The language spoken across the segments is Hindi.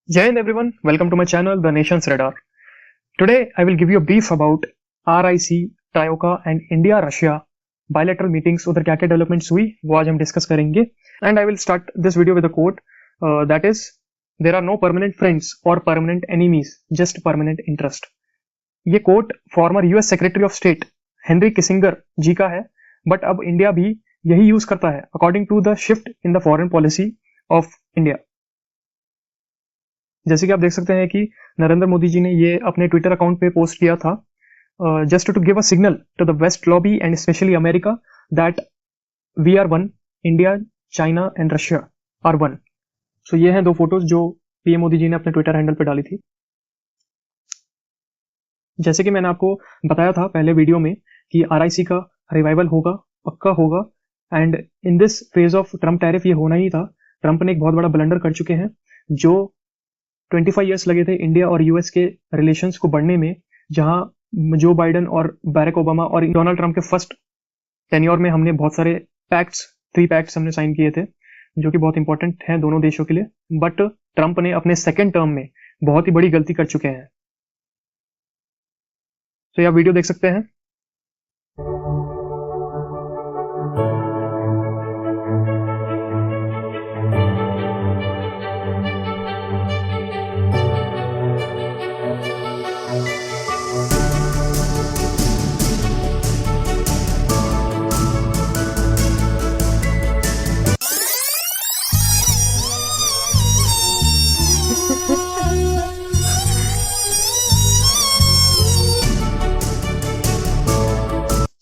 Jai Hind everyone, welcome to my channel The Nation's Radar. Today I will give you a brief about RIC, TIOCA and India Russia bilateral meetings. उधर क्या क्या developments हुई वो आज हम डिस्कस करेंगे. And I will start this video with a quote that is, there are no permanent friends or permanent enemies, just permanent interest. ये quote former US secretary of state Henry Kissinger ji का है, बट अब इंडिया भी यही यूज करता है according to the shift in the foreign policy of India. जैसे कि आप देख सकते हैं कि नरेंद्र मोदी जी ने ये अपने ट्विटर अकाउंट पे पोस्ट किया था, just to give a signal to the west lobby and specially America that we are one, India, China and Russia are one. So ये हैं दो फोटोज जो पीएम मोदी जी ने अपने ट्विटर हैंडल पे डाली थी. जैसे कि मैंने आपको बताया था पहले वीडियो में कि आरआईसी का रिवाइवल होगा, पक्का होगा. And in this phase of Trump tariff ये होना ही था. ट्रम्प ने एक बहुत बड़ा ब्लंडर कर चुके हैं. जो 25 ईयर्स लगे थे इंडिया और यूएस के रिलेशंस को बढ़ने में, जहां जो बाइडन और बैरक ओबामा और डोनाल्ड ट्रम्प के फर्स्ट टेन्योर में हमने बहुत सारे पैक्ट्स, 3 पैक्ट्स हमने साइन किए थे जो कि बहुत इंपॉर्टेंट हैं दोनों देशों के लिए. बट ट्रम्प ने अपने सेकेंड टर्म में बहुत ही बड़ी गलती कर चुके हैं. तो यह वीडियो देख सकते हैं.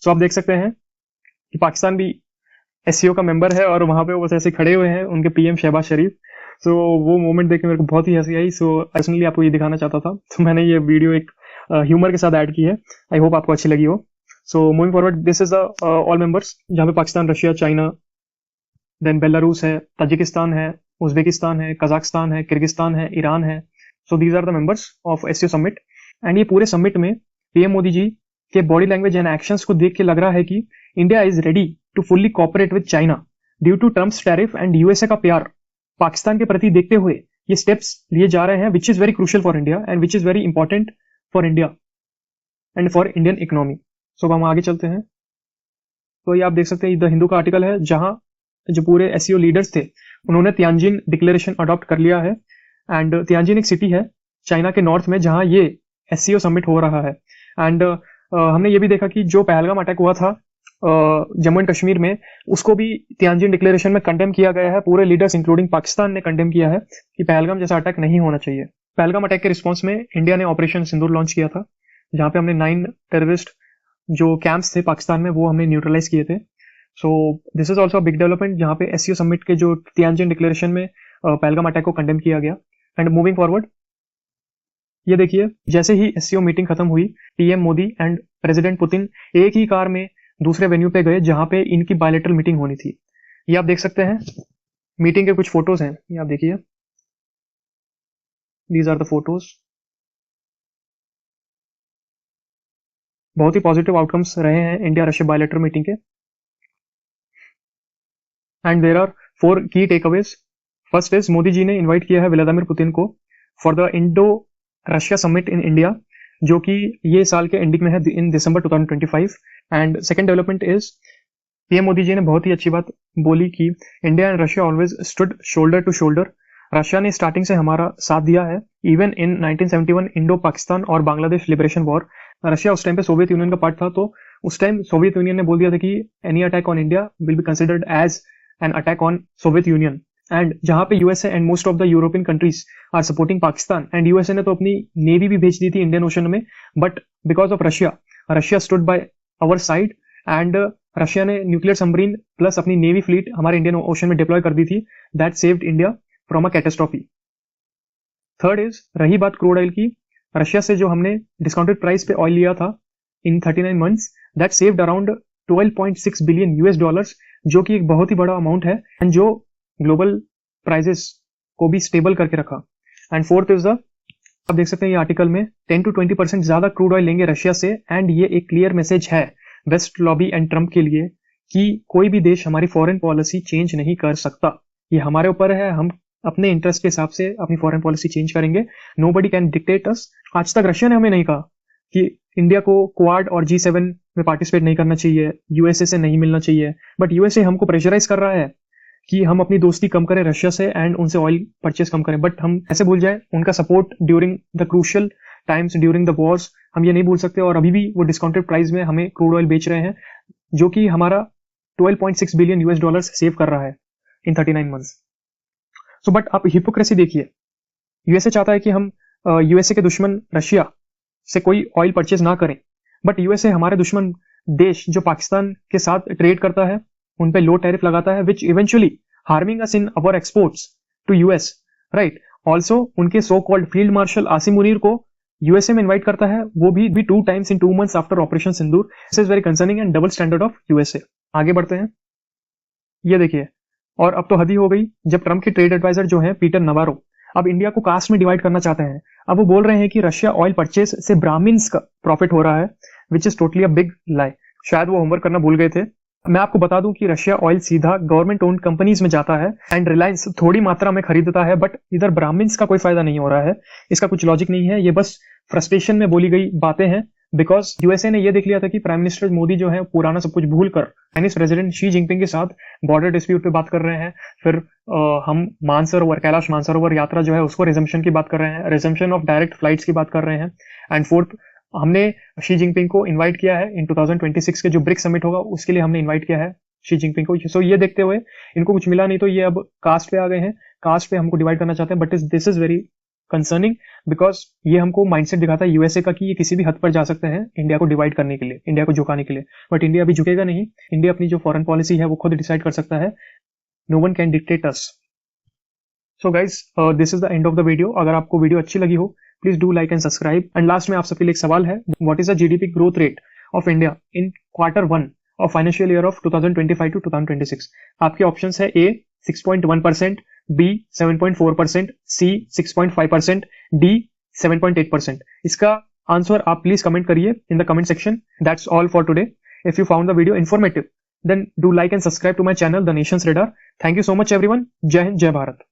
तो आप देख सकते हैं कि पाकिस्तान भी एससीओ का मेंबर है और वहां पे वो ऐसे खड़े हुए हैं उनके पीएम शहबाज शरीफ. सो वो मोमेंट देख के मेरे को बहुत ही हंसी आई. सो पर्सनली आपको ये दिखाना चाहता था, तो मैंने ये वीडियो एक ह्यूमर के साथ ऐड की है. आई होप आपको अच्छी लगी हो. So moving forward, this is the all members, जहाँ पे Pakistan, Russia, China, then Belarus है, ताजिकिस्तान है, उज्बेकिस्तान है, कजाकिस्तान है, किर्गिस्तान है, ईरान है. So these are the members of SCO summit. एंड ये पूरे समिट में पीएम मोदी जी के बॉडी लैंग्वेज एंड एक्शंस को देख के लग रहा है कि India is ready to fully cooperate with China due to Trump's tariff and USA का प्यार पाकिस्तान के प्रति देखते हुए ये स्टेप्स लिए जा रहे हैं, which is very crucial for India and which is very important for India and for Indian economy. So हम आगे चलते हैं. तो ये आप देख सकते हैं द हिंदू का आर्टिकल है, जहां जो पूरे एससीओ लीडर्स थे उन्होंने तियानजिन डिक्लेरेशन अडॉप्ट कर लिया है. एंड तियानजिन एक सिटी है चाइना के नॉर्थ में जहां ये एससीओ समिट हो रहा है. एंड हमने ये भी देखा कि जो पहलगाम अटैक हुआ था जम्मू एंड कश्मीर में, उसको भी तियानजिन डिक्लेरेशन में कंडेम किया गया है. पूरे लीडर्स इंक्लूडिंग पाकिस्तान ने कंडेम किया है कि पहलगाम जैसा अटैक नहीं होना चाहिए. पहलगाम अटैक के रिस्पॉन्स में इंडिया ने ऑपरेशन सिंदूर लॉन्च किया था, जहां पे हमने 9 टेररिस्ट जो कैंप्स थे पाकिस्तान में वो हमने न्यूट्रलाइज किए थे. So this is also big development, जहां पे एससीओ समिट के जो तियानजिन डिक्लेरेशन में पहलगाम अटैक को कंडेम किया गया. एंड मूविंग फॉरवर्ड, ये देखिए, जैसे ही एससीओ मीटिंग खत्म हुई, PM Modi and president Putin एक ही कार में दूसरे वेन्यू पे गए जहां पे इनकी बायलैटरल मीटिंग होनी थी. ये आप देख सकते हैं, मीटिंग के कुछ फोटोज हैं, ये आप देखिए. These are the photos. बहुत ही पॉजिटिव आउटकम्स रहे हैं इंडिया रशिया बायलैटरल मीटिंग के. And there are 4 key takeaways. First is, Modi ji ने इन्वाइट किया है व्लादिमीर पुतिन को for the Indo Russia summit in India, जो कि ये साल के एंडिंग में है in December 2025. And second development is, PM Modi ji ने बहुत ही अच्छी बात बोली कि India and Russia always stood shoulder to shoulder. Russia ने स्टार्टिंग से हमारा साथ दिया है, इवन इन 1971 इंडो पाकिस्तान और बांग्लादेश लिबरेशन वॉर. रशिया उस टाइम पे सोवियत यूनियन का पार्ट था, तो उस टाइम सोवियत यूनियन ने बोल दिया था कि any attack on India will be considered as an attack on Soviet Union. And जहां पे USA and most of the European countries are supporting Pakistan, and USA ने तो अपनी नेवी भी भेज दी थी इंडियन ओशन में, but because of Russia stood by our side. And Russia ने न्यूक्लियर सबमरीन प्लस अपनी नेवी फ्लीट हमारे इंडियन ओशन में डिप्लॉय कर दी थी. That saved India from a catastrophe. Third is, रही बात क्रूड ऑयल की, रशिया से जो हमने डिस्काउंटेड प्राइस पे ऑयल लिया था इन 39 months, that saved around $12.6 billion, जो कि एक बहुत ही बड़ा अमाउंट है एंड जो ग्लोबल प्राइजेस को भी स्टेबल करके रखा. एंड फोर्थ इज द, आप देख सकते हैं ये आर्टिकल में 10 to 20% ज्यादा क्रूड ऑयल लेंगे रशिया से. एंड ये एक क्लियर मैसेज है वेस्ट लॉबी एंड ट्रम्प के लिए कि कोई भी देश हमारी फॉरेन पॉलिसी चेंज नहीं कर सकता. ये हमारे ऊपर है, हम अपने इंटरेस्ट के हिसाब से अपनी फॉरेन पॉलिसी चेंज करेंगे। नोबडी कैन डिक्टेट अस। आज तक रशिया ने हमें नहीं कहा कि इंडिया को क्वाड और G7 में पार्टिसिपेट नहीं करना चाहिए, यूएसए से नहीं मिलना चाहिए, बट यूएसए हमको प्रेशराइज कर रहा है कि हम अपनी दोस्ती कम करें रशिया से एंड उनसे ऑयल परचेज कम करें। बट हम ऐसे भूल जाए उनका support during the crucial times, during the Wars, हम ये नहीं भूल सकते। और अभी भी वो डिस्काउंटेड प्राइस में हमें क्रूड ऑयल बेच रहे हैं, जो कि हमारा 12.6 बिलियन यूएस डॉलर्स सेव कर रहा है इन 39 मंथ्स। सो बट आप हिपोक्रेसी देखिए, यूएसए चाहता है कि हम यूएसए के दुश्मन रशिया से कोई ऑयल परचेज ना करें, बट यूएसए हमारे दुश्मन देश जो पाकिस्तान के साथ ट्रेड करता है उन पे लो टैरिफ लगाता है, which eventually harming us in our exports to US, right. Also उनके so called field marshal Asim Munir को यूएसए में इन्वाइट करता है, वो भी 2 times in 2 months after operation Sindoor. This is very concerning and double standard of USA. आगे बढ़ते हैं, ये देखिए, और अब तो हद ही हो गई जब ट्रंप के ट्रेड एडवाइजर जो है पीटर नवारो अब इंडिया को कास्ट में डिवाइड करना चाहते हैं। अब वो बोल रहे हैं कि रशिया ऑयल परचेज से ब्राह्मिन्स का प्रॉफिट हो रहा है, which is totally a big lie. शायद वो होमवर्क करना भूल गए थे। मैं आपको बता दूं कि रशिया ऑयल सीधा गवर्नमेंट ओन्ड कंपनीज में जाता है एंड रिलायंस थोड़ी मात्रा में खरीदता है, बट इधर ब्राह्मिन्स का कोई फायदा नहीं हो रहा है। इसका कुछ लॉजिक नहीं है, ये बस फ्रस्ट्रेशन में बोली गई बातें हैं। बिकॉज यूएसए ने यह देख लिया था कि प्राइम मिनिस्टर मोदी जो है पुराना सब कुछ भूल कर चाइनीज प्रेसिडेंट शी जिनपिंग के साथ बॉर्डर डिस्प्यूट पे बात कर रहे हैं। फिर हम मानसरोवर, कैलाश मानसरोवर यात्रा जो है उसको रिजम्पशन की बात कर रहे हैं, रिजम्पशन ऑफ डायरेक्ट फ्लाइट्स की बात कर रहे हैं। एंड फोर्थ, हमने शी जिनपिंग को इन्वाइट किया है इन 2026 के जो ब्रिक्स समिट होगा उसके लिए हमने इन्वाइट किया है शी जिनपिंग को। सो ये देखते हुए इनको कुछ मिला नहीं तो ये अब कास्ट पे आ गए हैं, कास्ट पे हमको डिवाइड करना चाहते हैं। But this is very concerning because ये हमको माइंडसेट दिखाता है यूएसए का कि ये किसी भी हद पर जा सकते हैं इंडिया को डिवाइड करने के लिए, इंडिया को झुकाने के लिए। बट इंडिया अभी झुकेगा नहीं। इंडिया अपनी जो फॉरेन पॉलिसी है वो खुद डिसाइड कर सकता है। No one can dictate us. So guys, this is the end of the video. अगर आपको वीडियो अच्छी लगी हो please do like and subscribe. And last में आप सबके लिए एक सवाल है, what is the GDP growth rate of India in Q1 of financial year of 2025 to 2026? आपके ऑप्शंस है A 6.1%, B 7.4%, C 6.5%, D 7.8%। इसका आंसर आप प्लीज कमेंट करिए in the comment section. That's all for today. If you found the video informative then do like and subscribe to my channel The Nation's Radar. Thank you so much everyone. Jai Hind, Jai Bharat.